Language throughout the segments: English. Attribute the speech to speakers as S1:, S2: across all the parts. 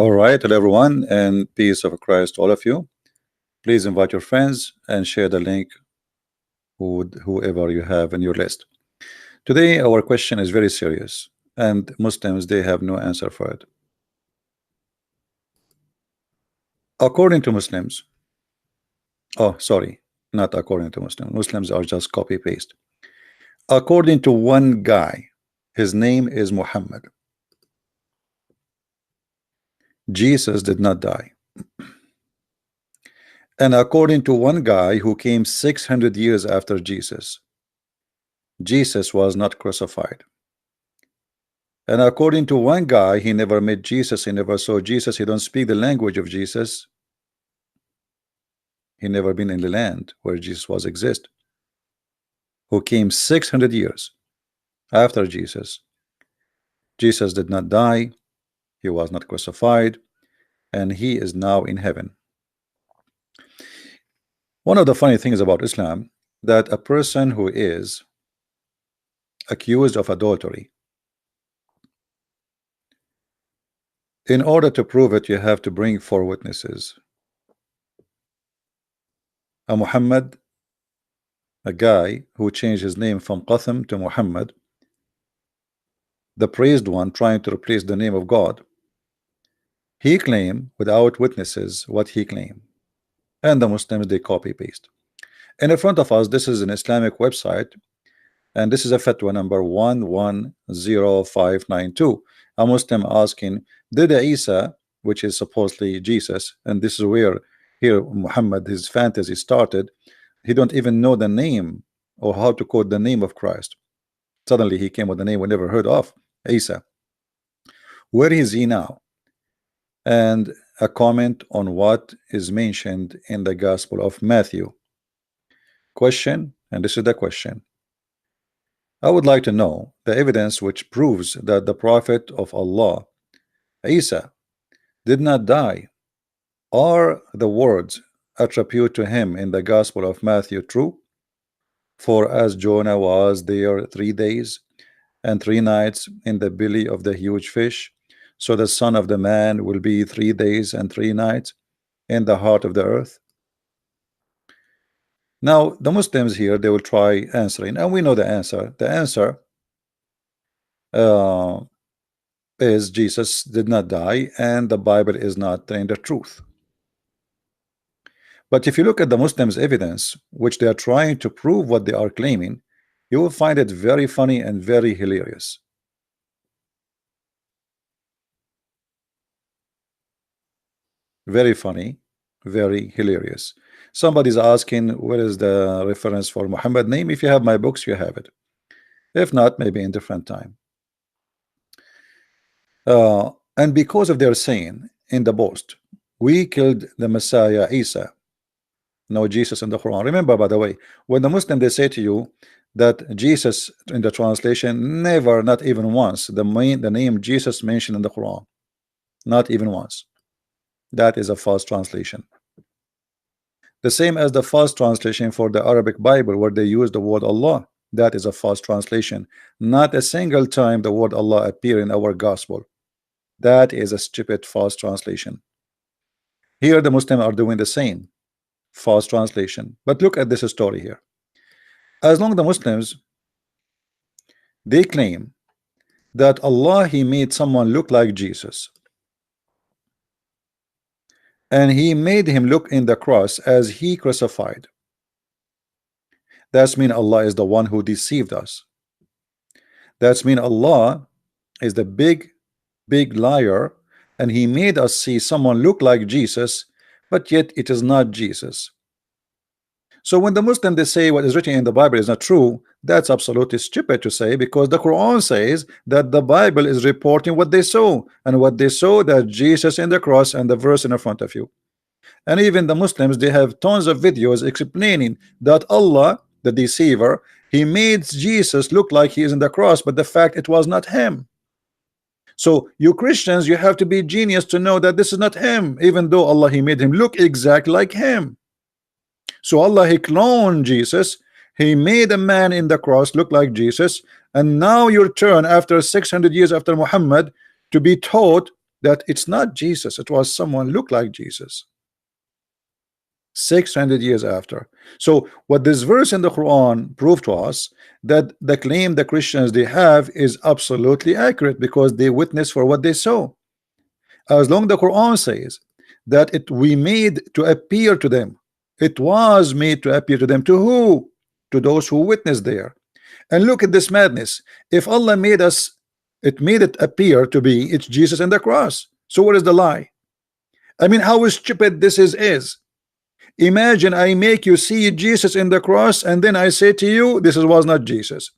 S1: All right, hello everyone, and peace of Christ to all of you. Please invite your friends and share the link with whoever you have in your list. Today, our question is very serious, and Muslims they have no answer for it. According to Muslims, oh, sorry, not according to Muslims. Muslims are just copy paste. According to one guy, his name is Muhammad. Jesus did not die. And according to one guy who came 600 years after Jesus, Jesus was not crucified. And according to one guy, he never met Jesus, he never saw Jesus, he don't speak the language of Jesus. He never been in the land where Jesus was exist. Who came 600 years after Jesus. Jesus did not die, he was not crucified, and he is now in heaven. One of the funny things about Islam, that a person who is accused of adultery, in order to prove it, you have to bring 4 witnesses. A Muhammad, a guy who changed his name from Qasim to Muhammad, the praised one, trying to replace the name of God, he claimed without witnesses what he claimed, and the Muslims they copy paste. And in front of us, this is an Islamic website, and this is a fatwa number 110592. A Muslim asking, did Isa, which is supposedly Jesus, and this is where here Muhammad his fantasy started, he don't even know the name or how to quote the name of Christ. Suddenly he came with a name we never heard of, Isa. Where is he now? And a comment on what is mentioned in the Gospel of Matthew. Question, and this is the question. I would like to know the evidence which proves that the Prophet of Allah, Isa, did not die. Are the words attributed to him in the Gospel of Matthew true? For as Jonah was there 3 days and 3 nights in the belly of the huge fish, so the Son of the Man will be 3 days and 3 nights in the heart of the earth. Now the Muslims here, they will try answering, and we know the answer. The answer is Jesus did not die, and the Bible is not telling the truth. But if you look at the Muslims' evidence, which they are trying to prove what they are claiming, you will find it very funny and very hilarious. Very funny, very hilarious. Somebody's asking, where is the reference for Muhammad name? If you have my books, you have it. If not, maybe in different time. And because of their saying in the boast, we killed the Messiah Isa, no Jesus in the Quran. Remember, by the way, when the Muslim they say to you that Jesus in the translation never, not even once, the name Jesus mentioned in the Quran, not even once. That is a false translation. The same as the false translation for the Arabic Bible, where they use the word Allah. That is a false translation. Not a single time the word Allah appear in our gospel. That is a stupid false translation. Here the Muslims are doing the same false translation. But look at this story here. As long as the Muslims they claim that Allah he made someone look like Jesus, and he made him look in the cross as he crucified. That's mean Allah is the one who deceived us. That's mean Allah is the big liar, and he made us see someone look like Jesus, but yet it is not Jesus. So when the Muslim they say what is written in the Bible is not true, that's absolutely stupid to say, because the Quran says that the Bible is reporting what they saw, and what they saw that Jesus in the cross, and the verse in front of you. And even the Muslims they have tons of videos explaining that Allah, the deceiver, he made Jesus look like he is in the cross, but the fact it was not him. So you Christians, you have to be genius to know that this is not him, even though Allah he made him look exactly like him. So Allah he cloned Jesus, he made a man in the cross look like Jesus, and now your turn after 600 years after Muhammad to be taught that it's not Jesus, it was someone looked like Jesus. 600 years after. So what this verse in the Quran proved to us, that the claim the Christians they have is absolutely accurate, because they witness for what they saw. As long the Quran says that it we made to appear to them, it was made to appear to them. To who? To those who witnessed there. And look at this madness. If Allah made us, it made it appear to be it's Jesus and the cross. So what is the lie? I mean, how stupid this is. Imagine I make you see Jesus in the cross, and then I say to you this was not Jesus.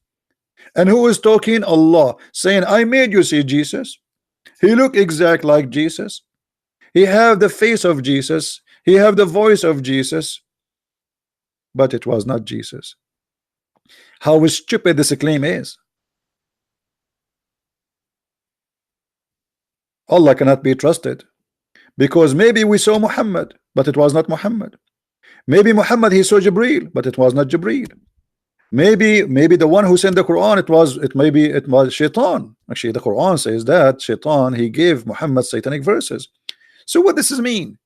S1: And who is talking? Allah, saying I made you see Jesus. He looked exact like Jesus. He have the face of Jesus. He have the voice of Jesus. But it was not Jesus. How stupid this claim is. Allah cannot be trusted, because maybe we saw Muhammad, but it was not Muhammad. Maybe Muhammad he saw Jibril, but it was not Jibril. Maybe the one who sent the Quran, it was Shaitan. Actually, the Quran says that Shaitan he gave Muhammad satanic verses. So what does this mean?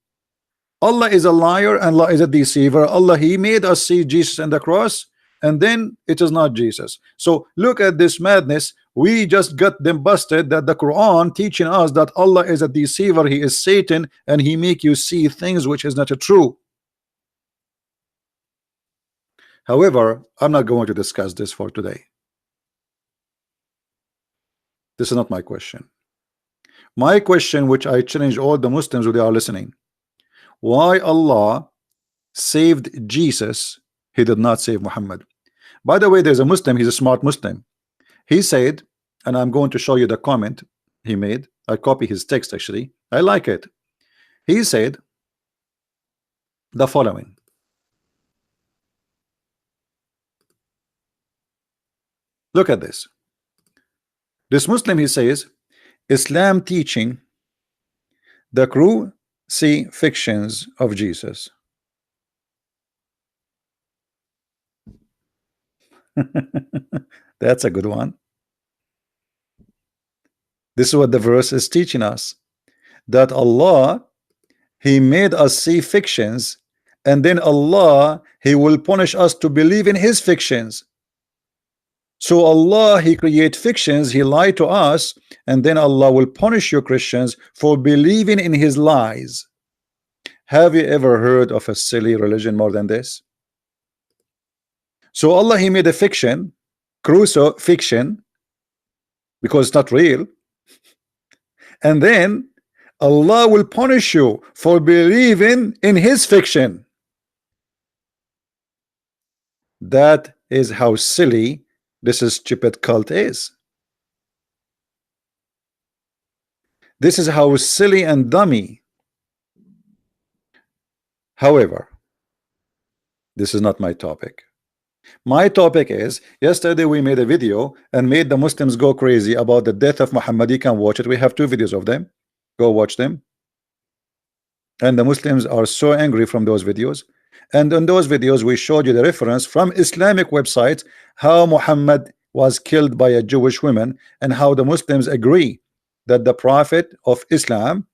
S1: Allah is a liar and Allah is a deceiver. Allah he made us see Jesus and the cross, and then it is not Jesus. So look at this madness. We just got them busted that the Quran teaching us that Allah is a deceiver, he is Satan, and he make you see things which is not true. However, I'm not going to discuss this for today. This is not my question. My question, which I challenge all the Muslims who they are listening, why Allah saved Jesus, he did not save Muhammad. By the way, there's a Muslim, he's a smart Muslim. He said, and I'm going to show you the comment he made. I copy his text actually. I like it. He said the following. Look at this. This Muslim, he says, Islam teaching the crucifixions of Jesus. That's a good one. This is what the verse is teaching us, that Allah he made us see fictions, and then Allah he will punish us to believe in his fictions. So Allah he create fictions, he lied to us, and then Allah will punish you Christians for believing in his lies. Have you ever heard of a silly religion more than this? So Allah he made a fiction, crucifixion, because it's not real, and then Allah will punish you for believing in his fiction. That is how silly this stupid cult is. This is how silly and dummy. However, this is not my topic. My topic is, yesterday we made a video and made the Muslims go crazy about the death of Muhammad. You can watch it. We have 2 videos of them. Go watch them. And the Muslims are so angry from those videos. And in those videos we showed you the reference from Islamic websites how Muhammad was killed by a Jewish woman, and how the Muslims agree that the prophet of Islam,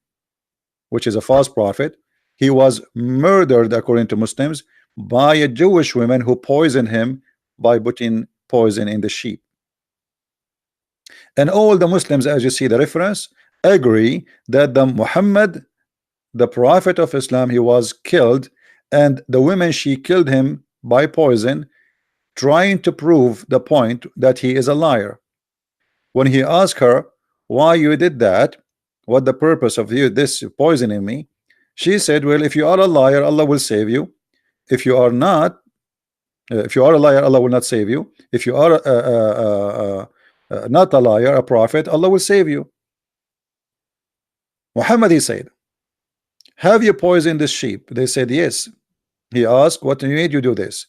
S1: which is a false prophet, he was murdered according to Muslims by a Jewish woman who poisoned him by putting poison in the sheep. And all the Muslims, as you see the reference, agree that the Muhammad, the prophet of Islam, he was killed, and the woman she killed him by poison, trying to prove the point that he is a liar. When he asked her why you did that, what the purpose of you this poisoning me, she said, well, if you are a liar, Allah will save you. If you are not, if you are a liar, Allah will not save you. If you are not a liar, a prophet, Allah will save you. Muhammad, he said, have you poisoned the sheep? They said yes. He asked, what made you do this?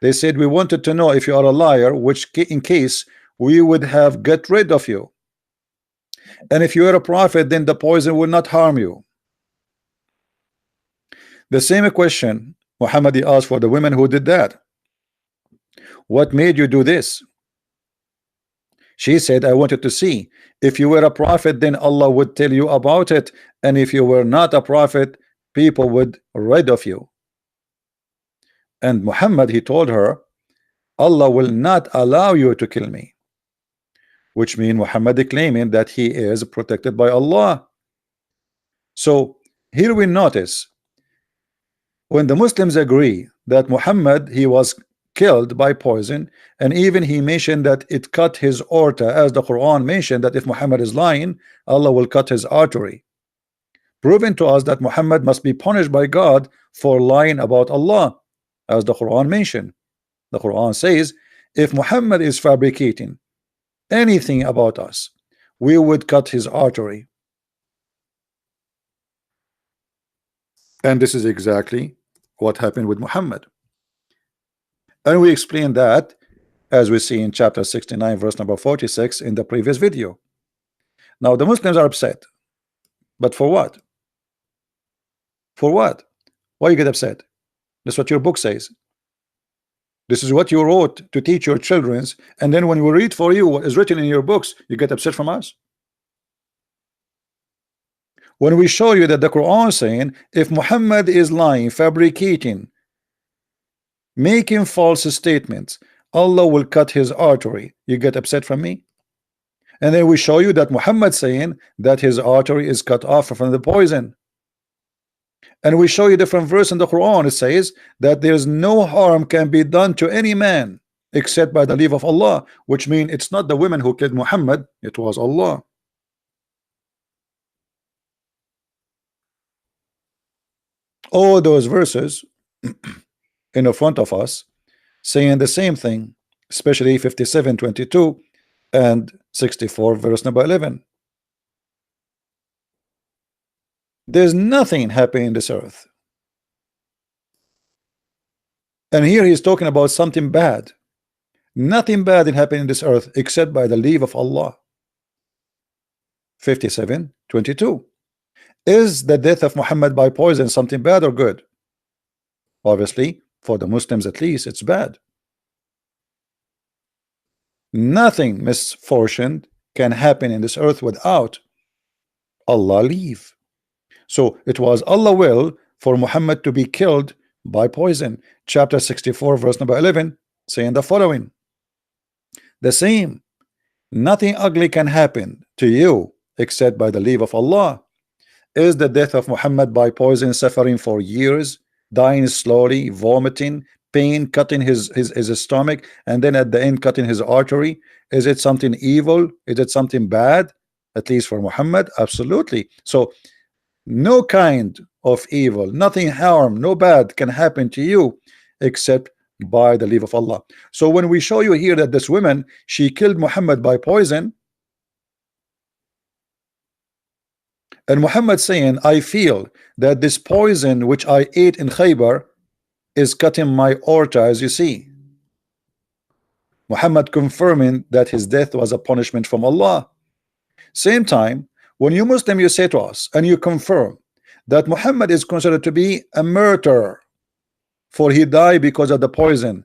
S1: They said, we wanted to know if you are a liar, which in case we would have get rid of you, and if you are a prophet, then the poison will not harm you. The same question Muhammad asked for the women who did that. What made you do this? She said, I wanted to see if you were a prophet, then Allah would tell you about it, and if you were not a prophet, people would rid of you. And Muhammad, he told her, Allah will not allow you to kill me, which means Muhammad claiming that he is protected by Allah. So here we notice when the Muslims agree that Muhammad, he was killed by poison, and even he mentioned that it cut his aorta, as the Quran mentioned that if Muhammad is lying, Allah will cut his artery, proving to us that Muhammad must be punished by God for lying about Allah, as the Quran mentioned. The Quran says, if Muhammad is fabricating anything about us, we would cut his artery. And this is exactly what happened with Muhammad. And we explained that, as we see in chapter 69 verse number 46 in the previous video. Now the Muslims are upset, but for what? For what? Why you get upset? That's what your book says. This is what you wrote to teach your children, and then when we read for you what is written in your books, you get upset from us. When we show you that the Quran is saying if Muhammad is lying, fabricating, making false statements, Allah will cut his artery, you get upset from me. And then we show you that Muhammad saying that his artery is cut off from the poison. And we show you different verse in the Quran. It says that there's no harm can be done to any man except by the leave of Allah, which means it's not the women who killed Muhammad, it was Allah. All those verses in the front of us saying the same thing, especially 57:22 and 64 verse number 11. There's nothing happening in this earth, and here he's talking about something bad. Nothing bad in happening in this earth except by the leave of Allah. 57:22. Is the death of Muhammad by poison something bad or good? Obviously, for the Muslims at least, it's bad. Nothing misfortune can happen in this earth without Allah leave. So it was Allah will for Muhammad to be killed by poison. Chapter 64 verse number 11 saying the following: the same, nothing ugly can happen to you except by the leave of Allah. Is the death of Muhammad by poison, suffering for years, dying slowly, vomiting, pain, cutting his stomach, and then at the end cutting his artery? Is it something evil? Is it something bad? At least for Muhammad, absolutely. So no kind of evil, nothing harm, no bad can happen to you except by the leave of Allah. So when we show you here that this woman, she killed Muhammad by poison, and Muhammad saying, I feel that this poison which I ate in Khaybar is cutting my aorta, as you see. Muhammad confirming that his death was a punishment from Allah. Same time, when you Muslim, you say to us and you confirm that Muhammad is considered to be a murderer, for he died because of the poison.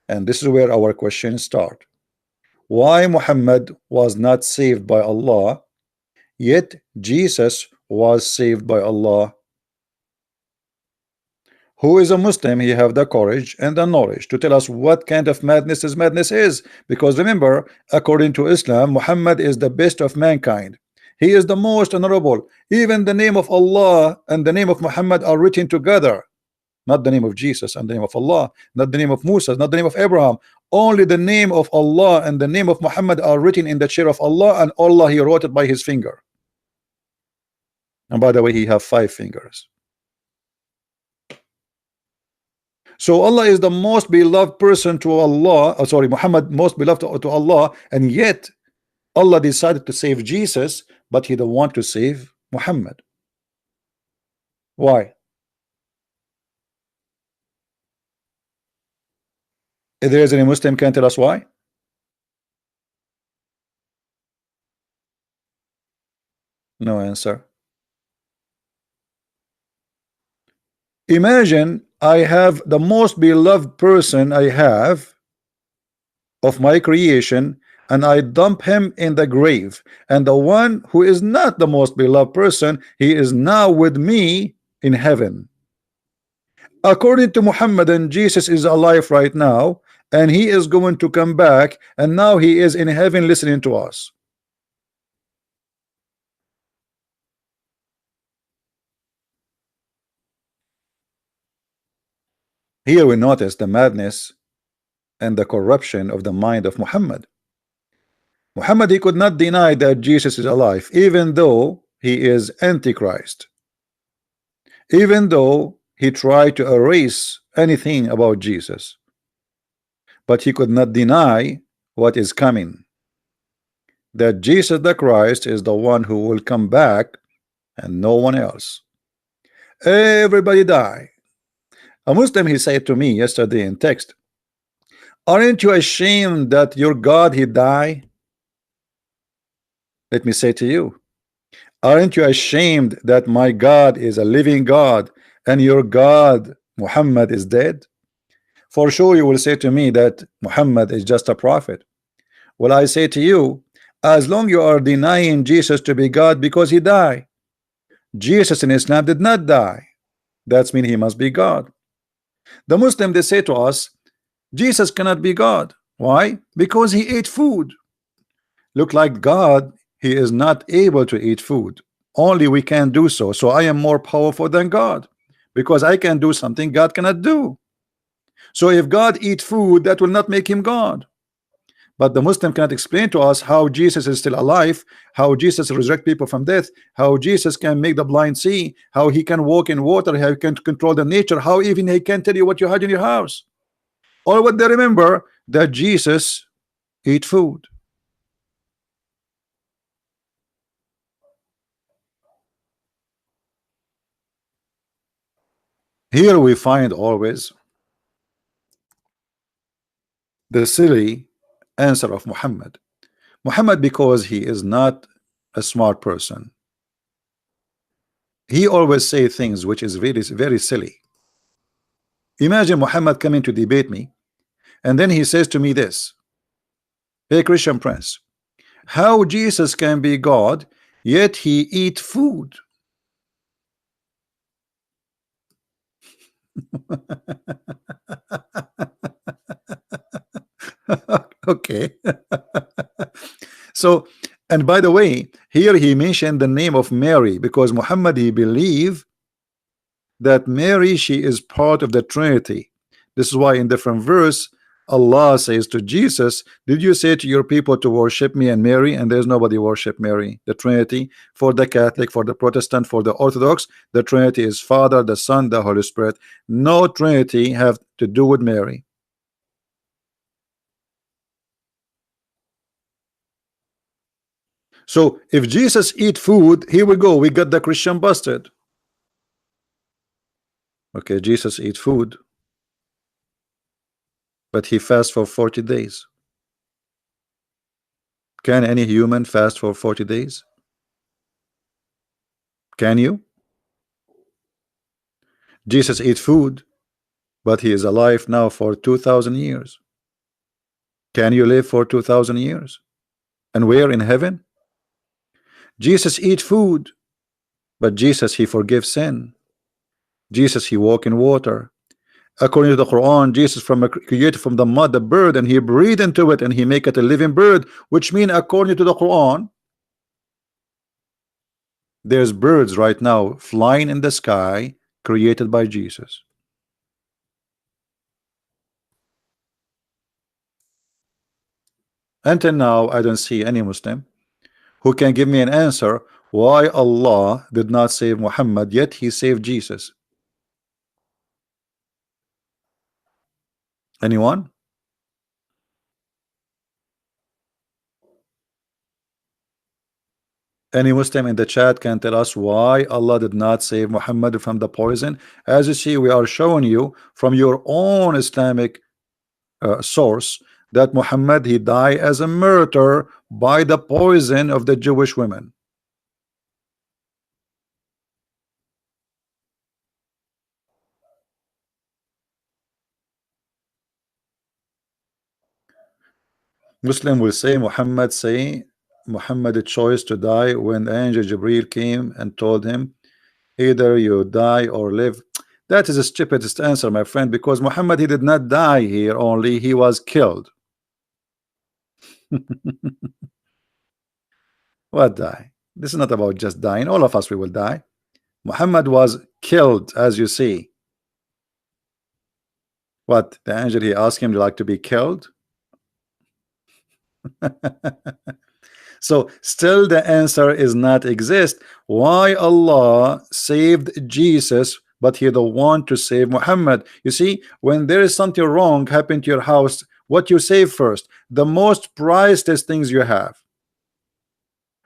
S1: And this is where our questions start. Why Muhammad was not saved by Allah, yet Jesus was saved by Allah? Who is a Muslim, he have the courage and the knowledge to tell us what kind of madness is. Because remember, according to Islam, Muhammad is the best of mankind. He is the most honorable. Even the name of Allah and the name of Muhammad are written together. Not the name of Jesus and the name of Allah, not the name of Musa, not the name of Abraham. Only the name of Allah and the name of Muhammad are written in the chair of Allah, and Allah, he wrote it by his finger. And by the way, he have 5 fingers. So Allah is the most beloved person to Allah, Muhammad most beloved to Allah, and yet Allah decided to save Jesus, but he don't want to save Muhammad. Why? If there is any Muslim can tell us why? No answer. Imagine I have the most beloved person I have of my creation. and I dump him in the grave. And the one who is not the most beloved person, he is now with me in heaven. According to Muhammad, and Jesus is alive right now, and he is going to come back, and now he is in heaven listening to us. Here we notice the madness and the corruption of the mind of Muhammad. Muhammad, he could not deny that Jesus is alive, even though he is Antichrist, even though he tried to erase anything about Jesus, but he could not deny what is coming, that Jesus the Christ is the one who will come back and no one else. Everybody die. A Muslim, he said to me yesterday in text, aren't you ashamed that your God he died? Let me say to you, aren't you ashamed that my God is a living God and your God Muhammad is dead? For sure you will say to me that Muhammad is just a prophet. Well, I say to you, as long you are denying Jesus to be God because he died, Jesus in Islam did not die. That means he must be God. The Muslim, they say to us, Jesus cannot be God. Why? Because he ate food. Look, like God, he is not able to eat food. Only we can do so. So I am more powerful than God because I can do something God cannot do. So if God eat food, that will not make him God. But the Muslim cannot explain to us how Jesus is still alive, how Jesus resurrect people from death, how Jesus can make the blind see, how he can walk in water, how he can control the nature, how even he can tell you what you had in your house. All what they remember that Jesus eat food. Here we find always the silly answer of Muhammad. Muhammad, because he is not a smart person, he always say things which is very very silly. Imagine Muhammad coming to debate me, and then he says to me this: hey Christian Prince, how Jesus can be God yet he eat food? Okay. So, and by the way, here he mentioned the name of Mary because Muhammad, he believe that Mary, she is part of the Trinity. This is why in different verse Allah says to Jesus, did you say to your people to worship me and Mary? And there's nobody worship Mary. The Trinity, for the Catholic, for the Protestant, for the Orthodox, the Trinity is Father, the Son, the Holy Spirit. No Trinity have to do with Mary. So if Jesus eat food, here we go, we got the Christian busted. Okay, Jesus eat food, but he fast for 40 days. Can any human fast for 40 days? Can you? Jesus eat food, but he is alive now for 2,000 years. Can you live for 2,000 years? And where? In heaven? Jesus eat food, but Jesus, he forgives sin. Jesus, he walk in water. According to the Quran, Jesus created from the mud a bird, and he breathed into it, and he make it a living bird, which mean according to the Quran, there's birds right now flying in the sky created by Jesus. Until now, I don't see any Muslim who can give me an answer why Allah did not save Muhammad yet he saved Jesus. Anyone? Any Muslim in the chat can tell us why Allah did not save Muhammad from the poison? As you see, we are showing you from your own Islamic source that Muhammad, he died as a martyr by the poison of the Jewish women. Muslim will say Muhammad chose to die when the angel Jibril came and told him either you die or live. That is the stupidest answer, my friend, because Muhammad, he did not die here, only he was killed. What die? This is not about just dying. All of us, we will die. Muhammad was killed, as you see. What, the angel, he asked him to like to be killed? So still the answer is not exist. Why Allah saved Jesus but he don't want to save Muhammad? You see, when there is something wrong happen to your house, what you save first? The most priceless things you have.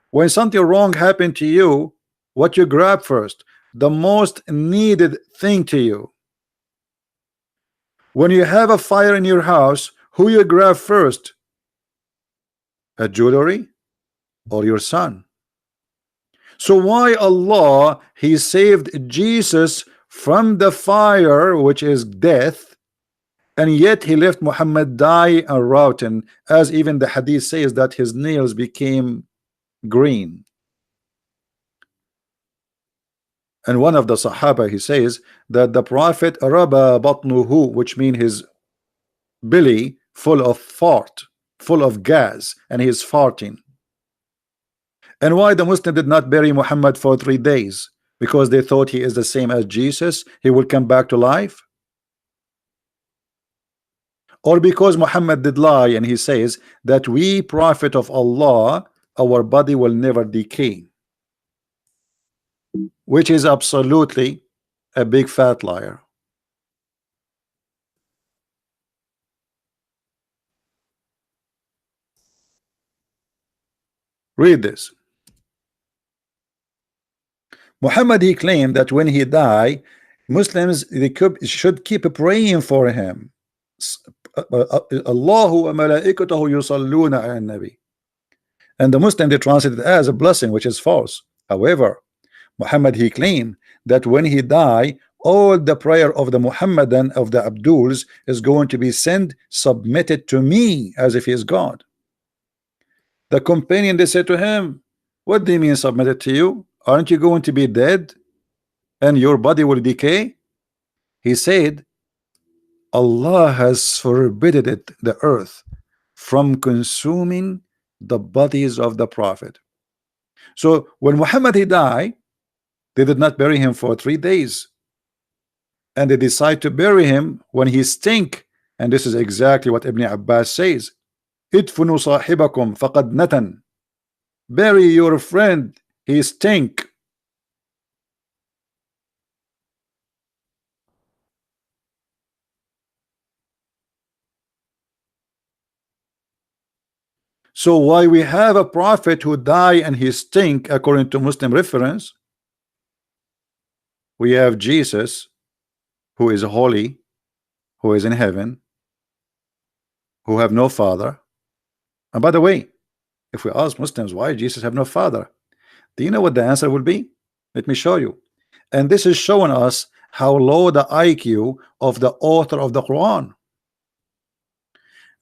S1: When something wrong happened to you, what you grab first? The most needed thing to you. When you have a fire in your house, who you grab first? A jewelry or your son? So why Allah he saved Jesus from the fire, which is death, and yet he left Muhammad die and rotten, as even the hadith says that his nails became green. And one of the Sahaba, he says that the Prophet raba batnuhu, which means his belly full of fart, full of gas, and he is farting. And why the Muslim did not bury Muhammad for 3 days? Because they thought he is the same as Jesus, he will come back to life? Or because Muhammad did lie and he says that we prophet of Allah, our body will never decay, which is absolutely a big fat liar. Read this. Muhammad, he claimed that when he died, Muslims should keep praying for him. Allahu wa malaikatahu yusalluna ala nabi. And the Muslim, they translate it as a blessing, which is false. However, Muhammad, he claimed that when he died, all the prayer of the Muhammadan, of the Abduls, is going to be sent, submitted to me, as if he is God. The companion, they said to him, what do you mean submitted to you? Aren't you going to be dead and your body will decay? He said, Allah has forbidden it, the earth, from consuming the bodies of the Prophet. So when Muhammad he died, they did not bury him for 3 days, and they decide to bury him when he stink. And this is exactly what Ibn Abbas says, idfunu sahibakum faqad natan. Bury your friend, he stink. So why we have a prophet who die and he stink according to Muslim reference? We have Jesus who is holy, who is in heaven, who have no father. And by the way, if we ask Muslims why Jesus have no father, do you know what the answer will be? Let me show you. And this is showing us how low the IQ of the author of the Quran.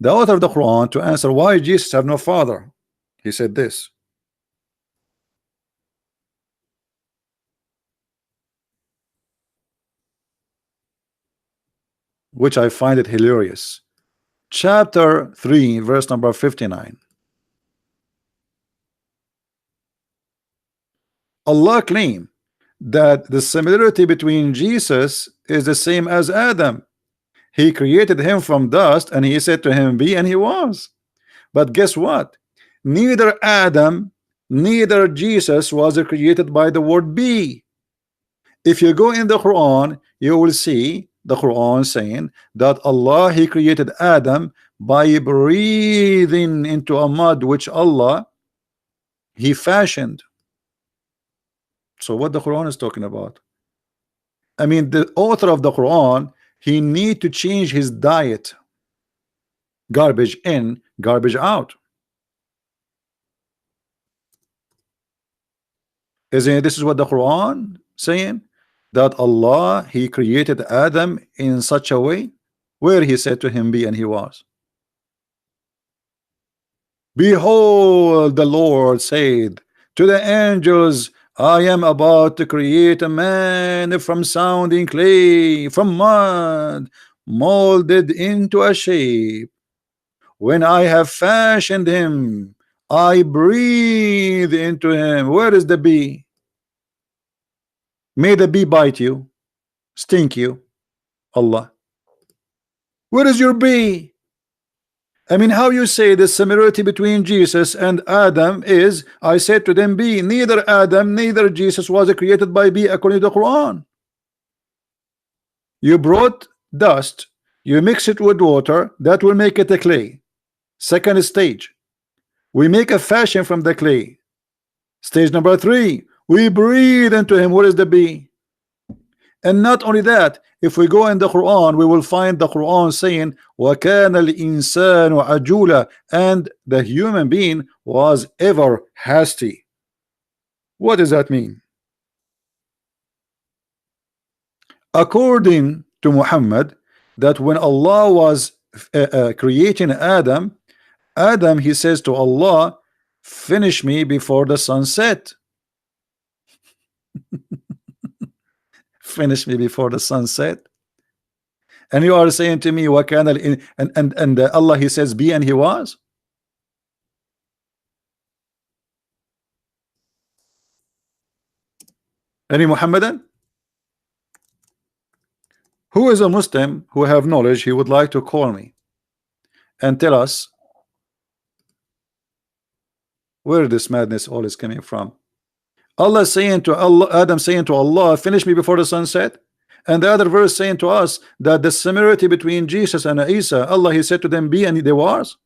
S1: The author of the Quran, to answer why Jesus have no father, he said this. Which I find it hilarious. Chapter 3, verse number 59. Allah claimed that the similarity between Jesus is the same as Adam. He created him from dust and he said to him, be, and he was. But guess what? Neither Adam, neither Jesus was created by the word be. If you go in the Quran, you will see the Quran saying that Allah, he created Adam by breathing into a mud which Allah, he fashioned. So what the Quran is talking about? I mean, the author of the Quran, he need to change his diet. Garbage in, garbage out. Isn't this is what the Quran saying? That Allah, he created Adam in such a way where he said to him be, and he was. Behold, the Lord said to the angels, I am about to create a man from sounding clay, from mud, molded into a shape. When I have fashioned him, I breathe into him. Where is the bee? May the bee bite you, stink you. Allah. Where is your bee? I mean, how you say the similarity between Jesus and Adam is, I said to them, be neither Adam, neither Jesus was created by be according to the Quran. You brought dust, you mix it with water, that will make it a clay. Second stage, we make a fashion from the clay. Stage number 3, we breathe into him. What is the bee? And not only that, if we go in the Quran, we will find the Quran saying وَكَانَ الْإِنسَانُ عَجُولًا, and the human being was ever hasty. What does that mean? According to Muhammad, that when Allah was creating Adam, he says to Allah, finish me before the sunset. Finish me before the sunset. And you are saying to me, what kind of, and Allah, he says be, and he was. Any Muhammadan who is a Muslim who have knowledge, he would like to call me and tell us where this madness all is coming from. Allah saying to Allah, Adam saying to Allah, finish me before the sunset. And the other verse saying to us that the similarity between Jesus and Isa, Allah, he said to them, be, and they was.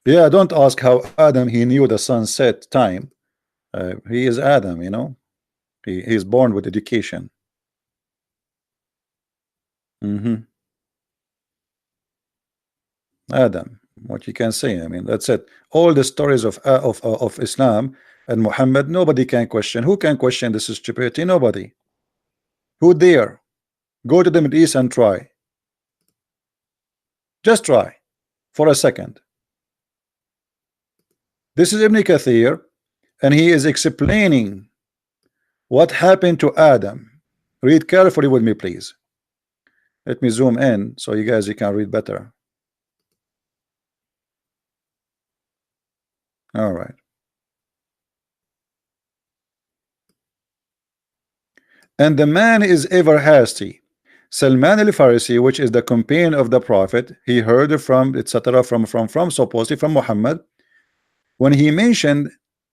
S1: Yeah, don't ask how Adam he knew the sunset time. He is Adam, you know. He's born with education. Adam, what you can say. I mean, that's it. All the stories of Islam and Muhammad, nobody can question. Who can question this stupidity? Nobody. Who dare? Go to the Middle East and try. Just try for a second. This is Ibn Kathir, and he is explaining what happened to Adam. Read carefully with me, please. Let me zoom in so you can read better. All right. And the man is ever hasty. Salman al-Farisi, which is the companion of the Prophet, he heard from etc. from supposedly from Muhammad, when he mentioned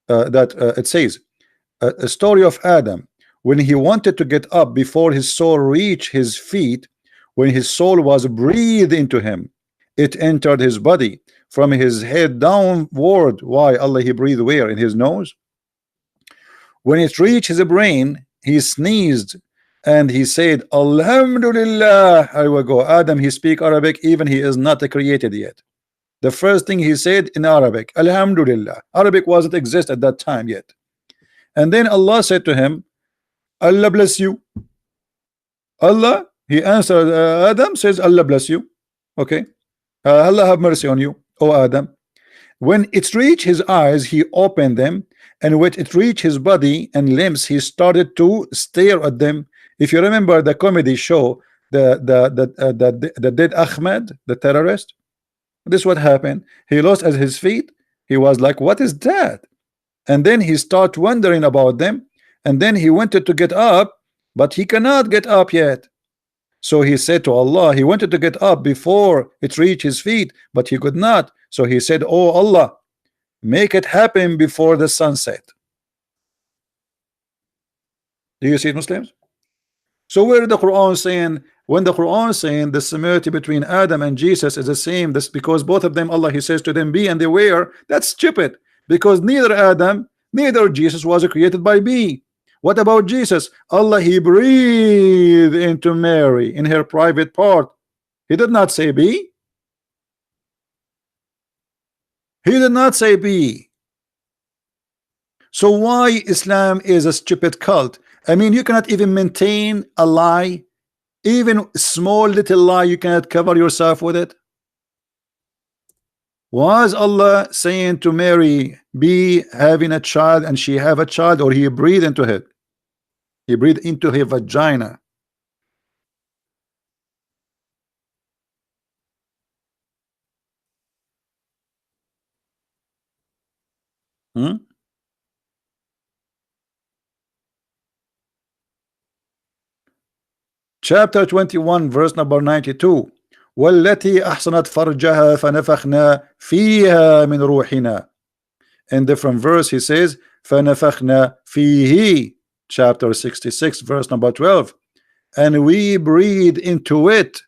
S1: that it says a story of Adam when he wanted to get up before his soul reached his feet, when his soul was breathed into him, it entered his body from his head downward. Why? Allah, he breathed where? In his nose. When it reached his brain, he sneezed and he said, Alhamdulillah. I will go. Adam, he speak Arabic, even he is not created yet. The first thing he said in Arabic, Alhamdulillah. Arabic wasn't exist at that time yet. And then Allah said to him, Allah bless you. Allah, he answered, Adam says, Allah bless you. Okay. Allah have mercy on you, O Adam. When it reached his eyes, he opened them, and when it reached his body and limbs, he started to stare at them. If you remember the comedy show, the dead Ahmed, the terrorist, this is what happened. He lost at his feet. He was like, what is that? And then he started wondering about them, and then he wanted to get up, but he cannot get up yet. So he said to Allah, he wanted to get up before it reached his feet, but he could not. So he said, oh Allah, make it happen before the sunset. Do you see it, Muslims? So where the Quran saying, when the Quran saying the similarity between Adam and Jesus is the same, that's because both of them, Allah, he says to them, be, and they were. That's stupid, because neither Adam, neither Jesus was created by be. What about Jesus? Allah, he breathed into Mary in her private part. He did not say be. He did not say be. So why Islam is a stupid cult? I mean, you cannot even maintain a lie, even small little lie, you cannot cover yourself with it. Was Allah saying to Mary, be having a child and she have a child, or he breathed into it? He breathed into her vagina. Hmm? Chapter 21 verse number 92. والتي أحصنت فرجها فنفخنا فيها من روحنا. In different verse he says فنفخنا فيه. Chapter 66 verse number 12. And we breathe into it.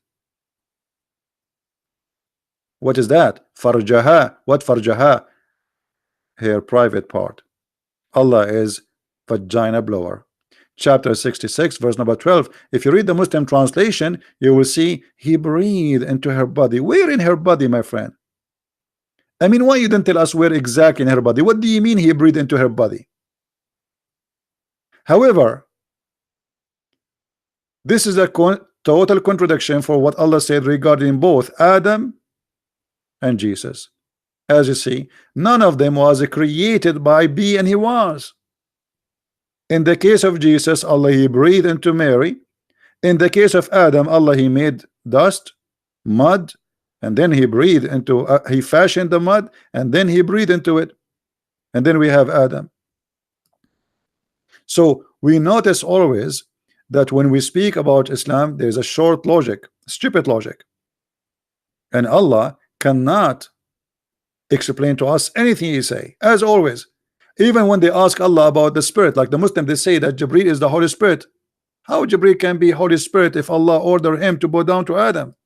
S1: What is that? Farjaha. What farjaha? Her private part. Allah is vagina blower. Chapter 66 verse number 12. If you read the Muslim translation, you will see he breathed into her body. Where in her body, my friend? I mean, why you didn't tell us where exactly in her body? What do you mean he breathed into her body? However, this is a total contradiction for what Allah said regarding both Adam and Jesus. As you see, none of them was created by be, and he was. In the case of Jesus, Allah he breathed into Mary. In the case of Adam, Allah he made dust, mud, and then he breathed into he fashioned the mud, and then he breathed into it, and then we have Adam. So we notice always that when we speak about Islam, there is a short logic, stupid logic, and Allah cannot explain to us anything he say. As always, even when they ask Allah about the spirit, like the Muslim, they say that Jibreel is the Holy Spirit. How Jibreel can be Holy Spirit if Allah ordered him to bow down to Adam?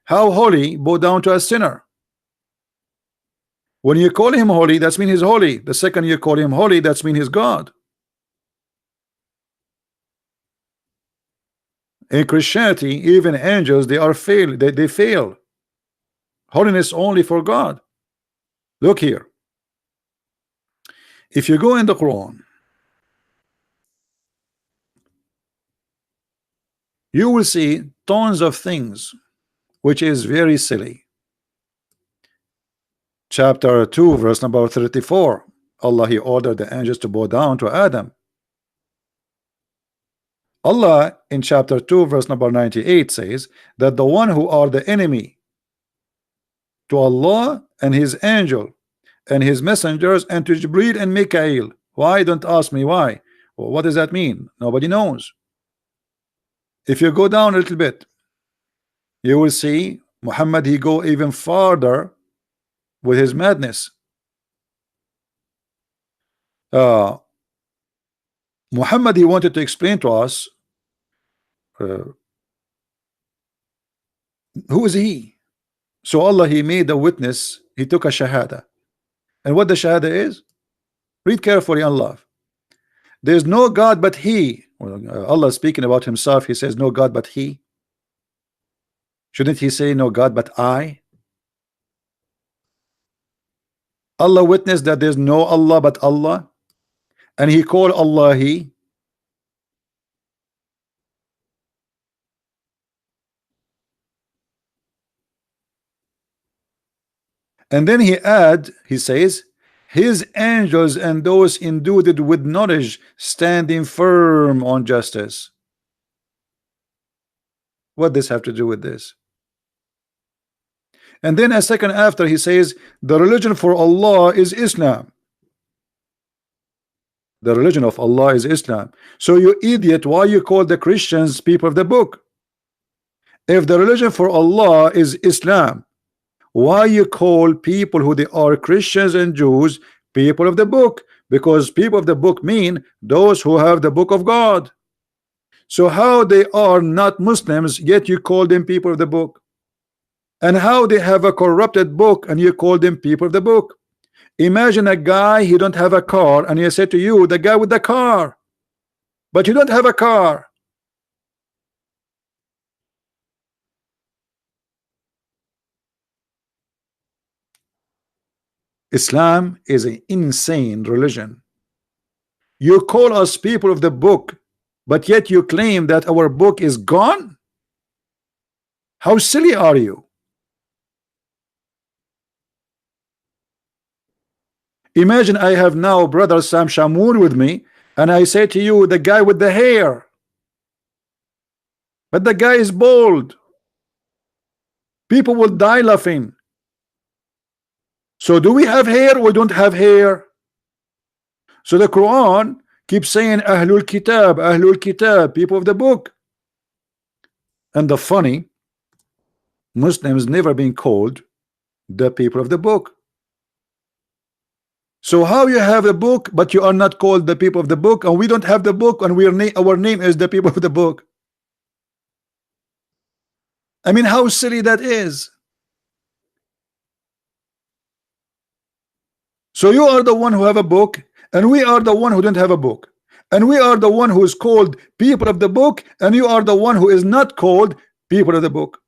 S1: How holy bow down to a sinner? When you call him holy, that's mean he's holy. The second you call him holy, that's mean he's God. In Christianity, even angels, they are fail. They fail. Holiness only for God. Look here. If you go in the Quran, you will see tons of things which is very silly. Chapter 2 verse number 34, Allah he ordered the angels to bow down to Adam. Allah in chapter 2 verse number 98 says that the one who are the enemy to Allah and his angel and his messengers and to Jibreel and Mikael. Why? Don't ask me why. Well, what does that mean? Nobody knows. If you go down a little bit, you will see Muhammad he go even farther with his madness. Muhammad he wanted to explain to us who is he. So Allah he made a witness, he took a shahada, and what the shahada is, read carefully and love. There's no God but he. Allah speaking about himself, he says no God but he. Shouldn't he say no God but I? Allah witnessed that there's no Allah but Allah, and he called Allah he. And then he says his angels and those endued with knowledge standing firm on justice. What does this have to do with this? And then a second after he says the religion for Allah is Islam. The religion of Allah is Islam. So you idiot, why you call the Christians people of the book? If the religion for Allah is Islam, why you call people who they are Christians and Jews people of the book? Because people of the book mean those who have the book of God. So how they are not Muslims yet you call them people of the book? And how they have a corrupted book and you call them people of the book? Imagine a guy, he don't have a car, and he said to you, the guy with the car, but you don't have a car. Islam is an insane religion. You call us people of the book, but yet you claim that our book is gone? How silly are you? Imagine I have now brother Sam Shamoun with me, and I say to you, the guy with the hair, but the guy is bald. People will die laughing. So do we have hair or don't have hair? So the Quran keeps saying Ahlul Kitab, people of the book. And the funny, Muslims never been called the people of the book. So how you have a book but you are not called the people of the book, and we don't have the book and our name is the people of the book? I mean, how silly that is. So you are the one who have a book, and we are the one who don't have a book, and we are the one who is called people of the book, and you are the one who is not called people of the book.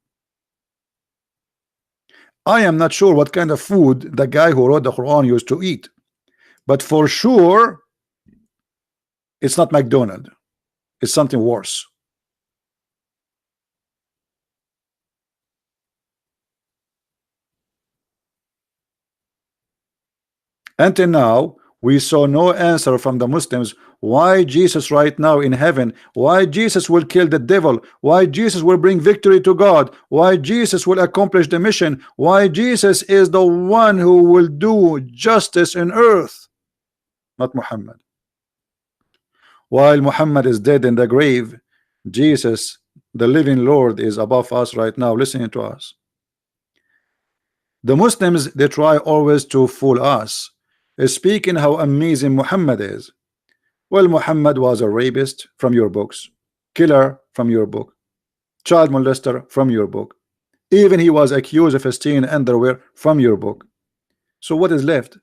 S1: I am not sure what kind of food the guy who wrote the Quran used to eat, but for sure it's not McDonald's. It's something worse. Until now, we saw no answer from the Muslims why Jesus right now in heaven, why Jesus will kill the devil, why Jesus will bring victory to God, why Jesus will accomplish the mission, why Jesus is the one who will do justice in earth, not Muhammad. While Muhammad is dead in the grave, Jesus, the living Lord, is above us right now listening to us. The Muslims, they try always to fool us, speaking how amazing Muhammad is. Well, Muhammad was a rapist from your books, killer from your book, child molester from your book, even he was accused of stealing underwear from your book. So what is left?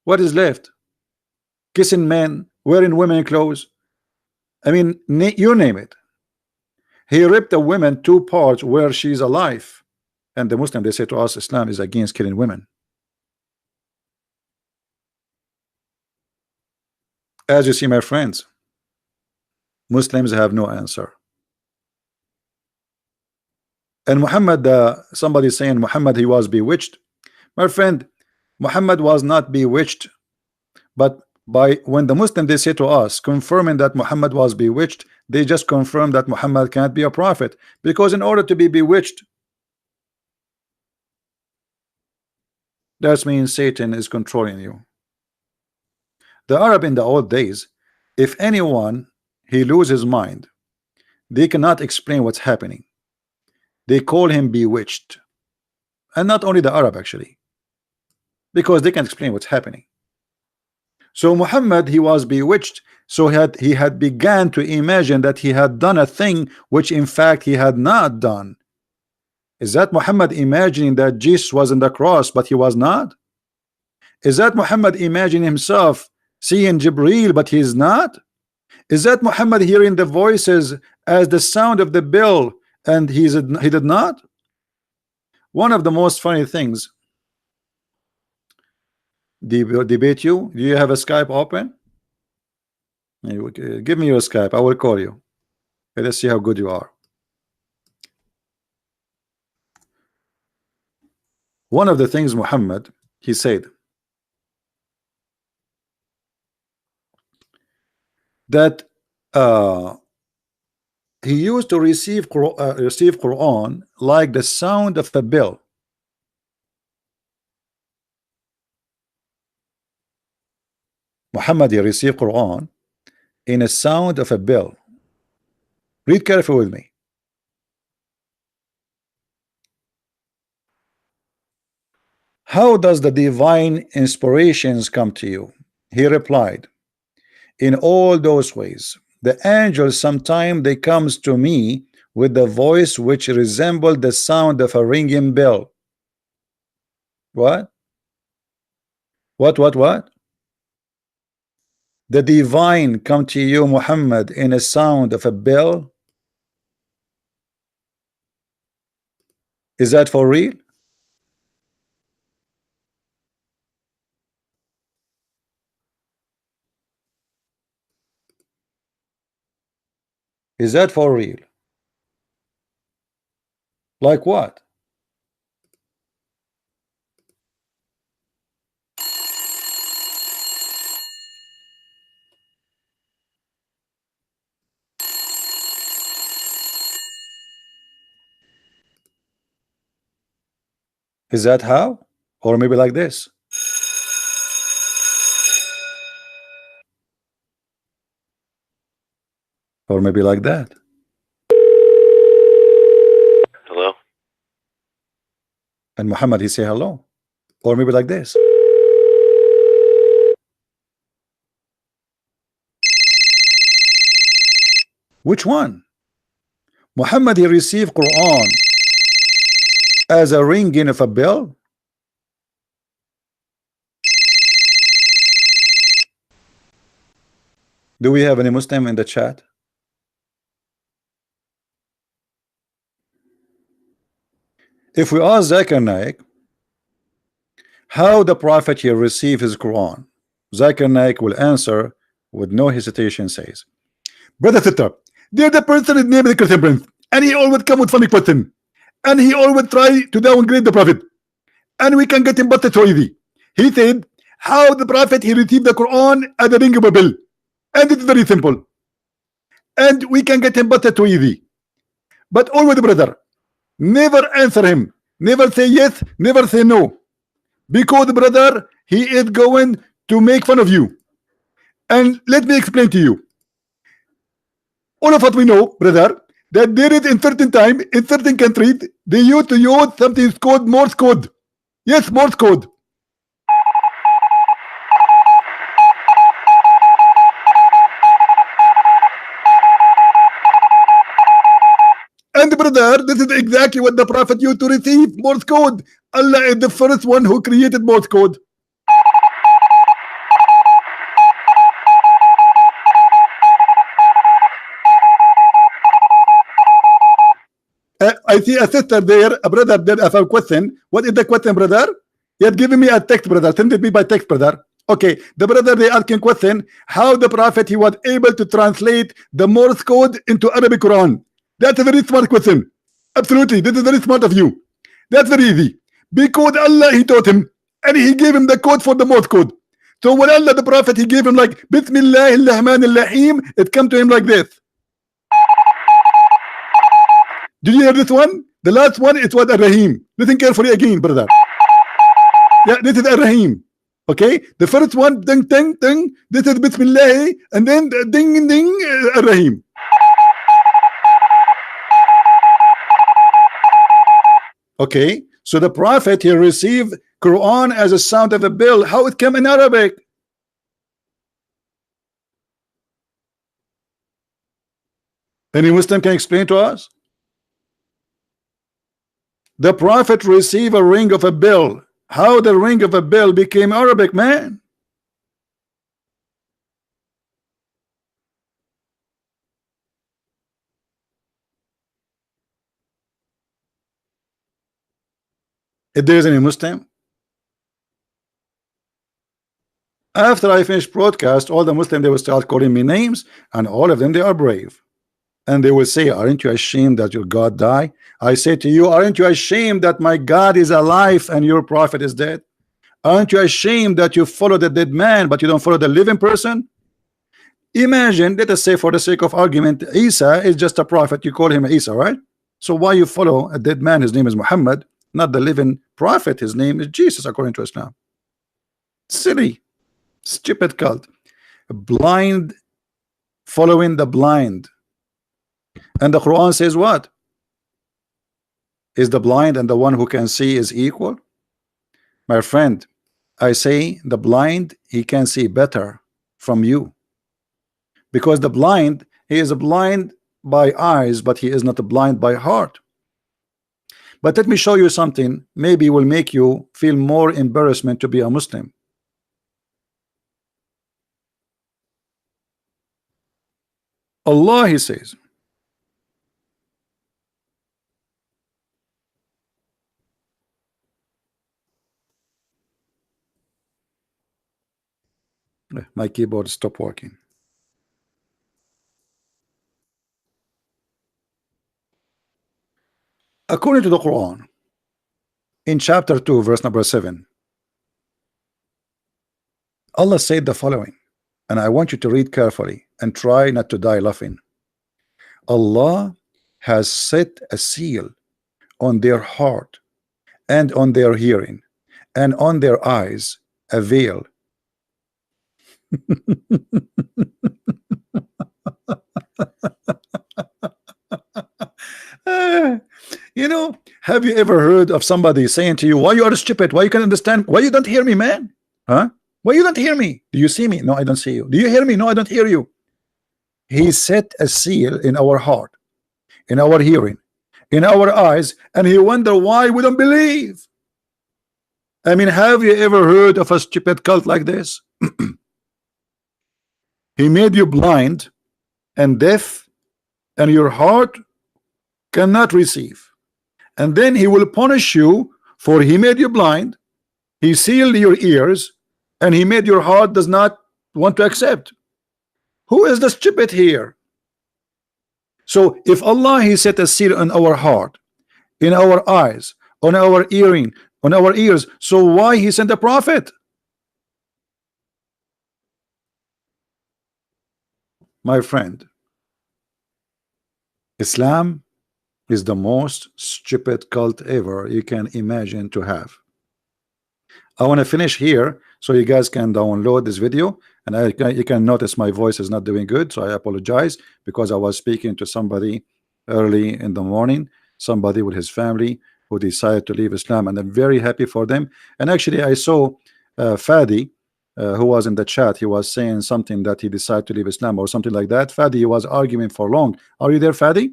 S1: What is left? Kissing men, wearing women clothes. I mean, you name it. He ripped a woman two parts where she's alive, and the Muslim, they say to us Islam is against killing women. As you see, my friends, Muslims have no answer. And Muhammad, somebody saying Muhammad, he was bewitched. My friend, Muhammad was not bewitched, but when the Muslim, they say to us confirming that Muhammad was bewitched, they just confirm that Muhammad can't be a prophet, because in order to be bewitched, that means Satan is controlling you. The Arab in the old days, if anyone he loses his mind, they cannot explain what's happening. They call him bewitched. And not only the Arab actually, because they can explain what's happening. So Muhammad, he was bewitched, so he had began to imagine that he had done a thing which in fact he had not done. Is that Muhammad imagining that Jesus was on the cross but he was not? Is that Muhammad imagining himself seeing Jibreel but he is not? Is that Muhammad hearing the voices as the sound of the bell and he did not? One of the most funny things, debate you. Do you have a Skype open? Give me your Skype. I will call you. Let's see how good you are. One of the things Muhammad, he said that he used to receive Quran like the sound of a bell. Muhammad, he received Quran in a sound of a bell. Read carefully with me. How does the divine inspirations come to you? He replied, in all those ways. The angels sometimes they comes to me with the voice which resembled the sound of a ringing bell. What? What? The divine come to you, Muhammad, in a sound of a bell? Is that for real? Is that for real? Like what? Is that how? Or maybe like this? Or maybe like that?
S2: Hello?
S1: And Muhammad, he say hello. Or maybe like this. Which one? Muhammad, he received Quran as a ringing of a bell. Do we have any Muslim in the chat? If we ask Zakir Naik how the Prophet here received his Quran, Zakir Naik will answer with no hesitation, says, brother sister, there's the person is named the Christian Prince, and he always come with funny question, and he always try to downgrade the Prophet, and we can get him busted so easy. He said how the Prophet he received the Quran as a ring of a bell, and it's very simple, and we can get him busted so easy. But always, brother, never answer him, never say yes, never say no, because brother, he is going to make fun of you. And let me explain to you, all of us we know, brother, that there is in certain time in certain countries they used to use something called Morse code. Yes, Morse code. And brother, this is exactly what the Prophet used to receive, Morse code. Allah is the first one who created Morse code. I see a sister there, a brother there. I have a question. What is the question, brother? You have given me a text, brother. Send it me by text, brother. Okay, the brother they asking question how the Prophet he was able to translate the Morse code into Arabic Quran. That's a very smart question. Absolutely, this is very smart of you. That's very easy because Allah he taught him and he gave him the code for the Morse code. So when Allah the Prophet he gave him like Bismillahir Rahmanir Rahim, it come to him like this. Did you hear this one? The last one it was Ar-Rahim. Listen carefully again, brother. Yeah, this is Ar-Rahim. Okay, the first one, ding, ding, ding. This is Bismillah, and then ding, ding, Ar-Rahim. Okay, so the Prophet he received Quran as a sound of a bell. How it came in Arabic? Any Muslim can explain to us? The Prophet received a ring of a bell. How the ring of a bell became Arabic, man? If there is any Muslim, after I finish broadcast, all the Muslims they will start calling me names, and all of them they are brave, and they will say, aren't you ashamed that your God died? I say to you, aren't you ashamed that my God is alive and your prophet is dead? Aren't you ashamed that you follow the dead man but you don't follow the living person? Imagine, let us say for the sake of argument, Isa is just a prophet, you call him Isa, right? So why you follow a dead man? His name is Muhammad, not the living prophet. His name is Jesus according to Islam. Silly, stupid cult, blind following the blind. And the Quran says what? Is the blind and the one who can see is equal? My friend, I say the blind he can see better from you, because the blind he is blind by eyes, but he is not blind by heart. But let me show you something, maybe will make you feel more embarrassment to be a Muslim. Allah he says, my keyboard stopped working. According to the Quran, in chapter 2 verse number 7, Allah said the following, and I want you to read carefully and try not to die laughing. Allah has set a seal on their heart and on their hearing and on their eyes, a veil. You know, have you ever heard of somebody saying to you, why you are stupid, why you can understand, why you don't hear me, man? Huh? Why you don't hear me? Do you see me? No, I don't see you. Do you hear me? No, I don't hear you. He set a seal in our heart, in our hearing, in our eyes, and he wonder why we don't believe. I mean, have you ever heard of a stupid cult like this? He made you blind and deaf, and your heart cannot receive, and then he will punish you, for he made you blind, he sealed your ears, and he made your heart does not want to accept. Who is the stupid here? So if Allah, he set a seal on our heart, in our eyes, on our hearing, on our ears, so why he sent a prophet? My friend, Islam is the most stupid cult ever you can imagine to have. I want to finish here so you guys can download this video, and you can notice my voice is not doing good, so I apologize, because I was speaking to somebody early in the morning, somebody with his family who decided to leave Islam, and I'm very happy for them. And actually I saw Fadi, who was in the chat. He was saying something that he decided to leave Islam or something like that. Fadi was arguing for long. Are you there, Fadi?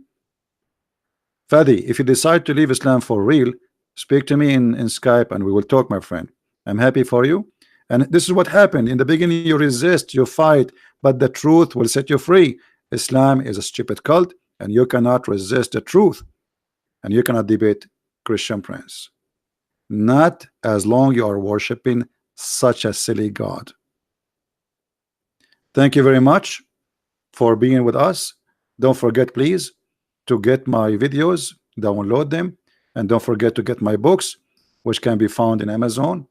S1: Fadi, if you decide to leave Islam for real, speak to me in Skype and we will talk, my friend. I'm happy for you. And this is what happened. In the beginning, you resist, you fight, but the truth will set you free. Islam is a stupid cult, and you cannot resist the truth, and you cannot debate Christian Prince. Not as long you are worshiping such a silly God. Thank you very much for being with us. Don't forget, please, to get my videos, download them, and don't forget to get my books, which can be found in Amazon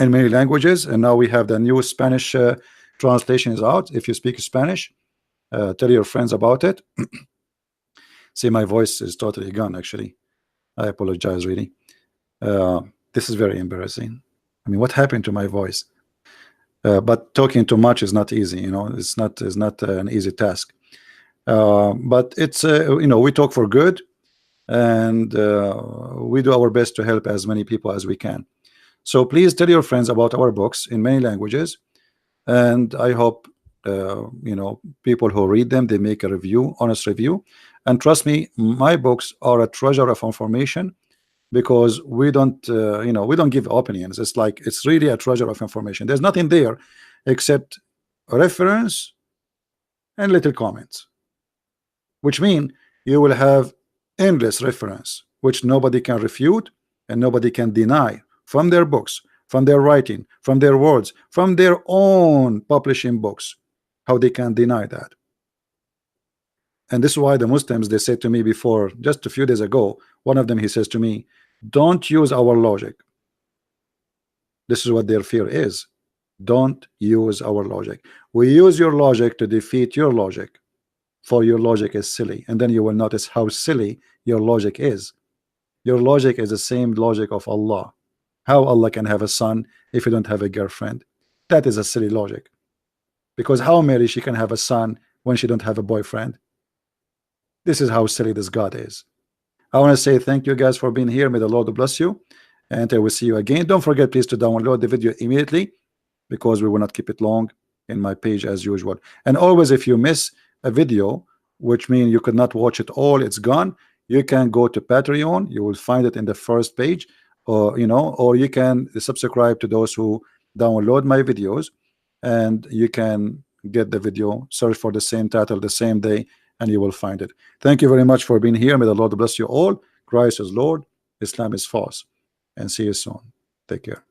S1: in many languages. And now we have the new Spanish translations out. If you speak Spanish, tell your friends about it. See, my voice is totally gone, actually. I apologize, really. This is very embarrassing. I mean, what happened to my voice? But talking too much is not easy, you know. It's not an easy task. But it's you know, we talk for good, and we do our best to help as many people as we can. So please tell your friends about our books in many languages, and I hope you know, people who read them, they make a review, honest review. And trust me, my books are a treasure of information, because we don't you know, we don't give opinions. It's like, it's really a treasure of information. There's nothing there except reference and little comments, which mean you will have endless reference, which nobody can refute and nobody can deny, from their books, from their writing, from their words, from their own publishing books. How they can deny that? And this is why the Muslims, they said to me before, just a few days ago, one of them, he says to me, don't use our logic. This is what their fear is. Don't use our logic. We use your logic to defeat your logic, for your logic is silly. And then you will notice how silly your logic is. Your logic is the same logic of Allah. How Allah can have a son if you don't have a girlfriend? That is a silly logic. Because how Mary, she can have a son when she don't have a boyfriend? This is how silly this God is. I want to say thank you guys for being here. May the Lord bless you, and I will see you again. Don't forget, please, to download the video immediately, because we will not keep it long in my page as usual. And always, if you miss a video, which means you could not watch it all, it's gone, you can go to Patreon. You will find it in the first page, or you know, or you can subscribe to those who download my videos, and you can get the video, search for the same title the same day, and you will find it. Thank you very much for being here. May the Lord bless you all. Christ is Lord, Islam is false, and see you soon. Take care.